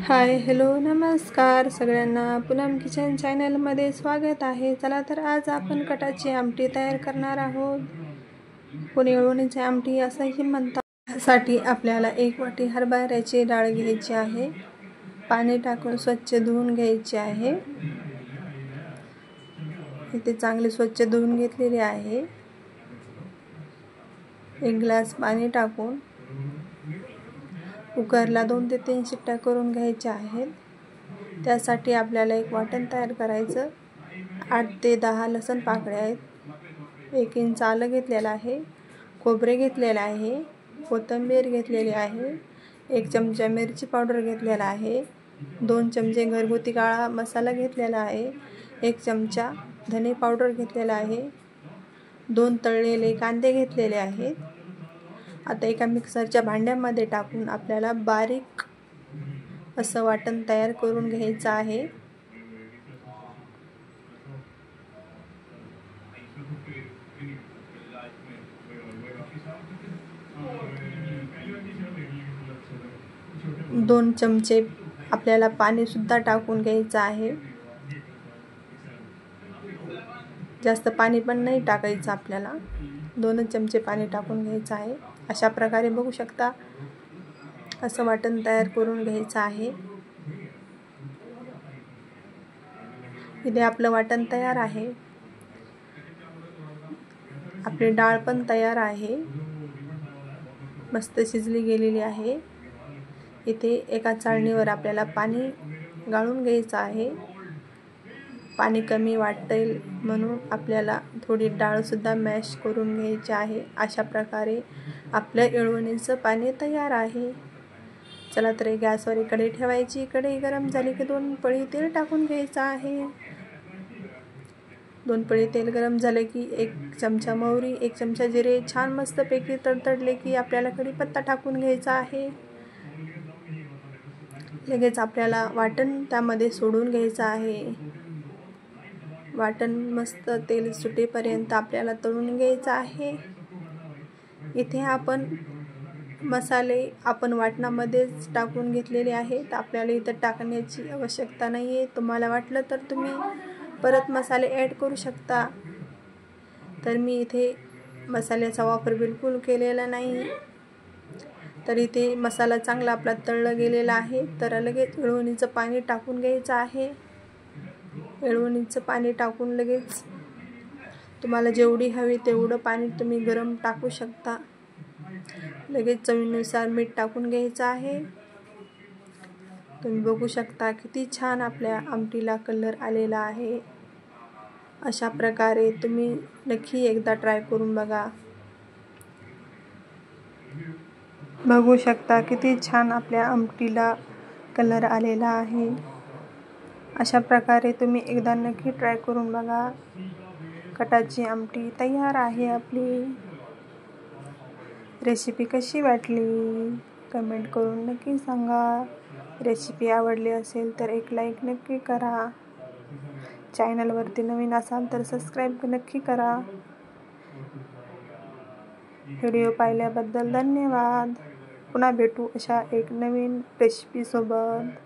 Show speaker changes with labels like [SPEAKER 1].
[SPEAKER 1] Hi hello नमस्कार सगळ्यांना Poonam kitchen चॅनलमध्ये स्वागत आहे. चला तर आज आपण कटाची आमटी तयार करणार आहोत. कोणी अळवणीची आमटी असंही म्हणतात. त्यासाठी आपल्याला 1 वाटी हरभऱ्याची डाळ घ्यायची आहे. पाणी टाकून स्वच्छ धुवून घ्यायची आहे. इथे चांगले स्वच्छ धुवून घेतलेले आहे. 1 ग्लास पाणी टाकून कुकरला 2 ते 3 शिट्ट्या करून घ्यायच्या आहेत. त्यासाठी आपल्याला एक वाटण तयार करायचं. 8 ते 10 लसूण पाकळ्या आहेत. 1 इंच आलं घेतलेलं आहे. खोबरे घेतलेलं आहे. कोथिंबीर घेतलेली आहे. 1 चमचा मिरची पावडर घेतलेला आहे. 2 चमचे घरगुती काळा मसाला घेतलेला आहे. 1 चमचा धने पावडर घेतलेला आहे. 2 तळलेले कांदे घेतलेले आहेत. आता एका मिक्सरच्या भांड्यामध्ये टाकून आपल्याला बारीक असं वाटण तयार करून घ्यायचं आहे. दोन चमचे आपल्याला पाणी सुद्धा टाकून घ्यायचं आहे. जास्त पाणी पण नाही टाकायचं आपल्याला. 2 चमचे पाणी टाकून घ्यायचं आहे. अशा प्रकारे बघू शकता असं वाटण तयार करून घ्यायचं आहे. इथे आपलं वाटण तयार आहे. आपली डाळ पण तयार आहे. मस्त शिजली गेलेली आहे. इथे एका चाळणीवर आपल्याला पाणी गाळून घ्यायचं आहे. पाणी कमी वाटेल म्हणून आपल्याला थोडी डाळ सुद्धा मॅश करून घ्यायची आहे. अशा प्रकारे आपल्या अळवणीचं पाणी तयार आहे. चला तर गॅसवर कढई ठेवायची. कढई गरम झाली की 2 पळी तेल टाकून घ्यायचं आहे. 2 पळी तेल गरम झाले की 1 चमचा मोहरी, 1 चमचा जिरे छान मस्तपैकी तडतडले की आपल्याला कढीपत्ता टाकून घ्यायचा आहे. लगेच आपल्याला वाटण त्यामध्ये सोडून घ्यायचं आहे. वाटण मस्त तेल सुटेपर्यंत आपल्याला तळून घ्यायचं आहे. इथे आपण मसाले वाटणामध्येच टाकून घेतलेले आहेत. आपल्याला इथं टाकण्याची आवश्यकता नाही आहे. तुम्हाला वाटलं तर तुम्ही परत मसाले ॲड करू शकता. तर मी इथे मसाल्याचा वापर बिलकुल केलेला नाही. तर इथे मसाला चांगला आपला तळला गेलेला आहे. तर लगेच अळवणीचं पाणी टाकून घ्यायचं आहे. अळवणीचं पाणी टाकून लगेच तुम्हाला जेवढी हवी तेवढं पाणी तुम्ही गरम टाकू शकता. लगेच चवीनुसार मीठ टाकून घ्यायचं आहे. तुम्ही बघू शकता किती छान आपल्या आमटीला कलर आलेला आहे. अशा प्रकारे तुम्ही नक्की एकदा ट्राय करून बघा. बघू शकता किती छान आपल्या आमटीला कलर आलेला आहे. अशा प्रकारे तुम्ही एकदा नक्की ट्राय करून बघा. कटाची आमटी तयार आहे आपली. रेसिपी कशी वाटली कमेंट करून नक्की सांगा. रेसिपी आवडली असेल तर एक लाईक नक्की करा. चॅनलवरती नवीन असाल तर सबस्क्राईब नक्की करा. व्हिडिओ पाहिल्याबद्दल धन्यवाद. पुन्हा भेटू अशा एक नवीन रेसिपी सोबत.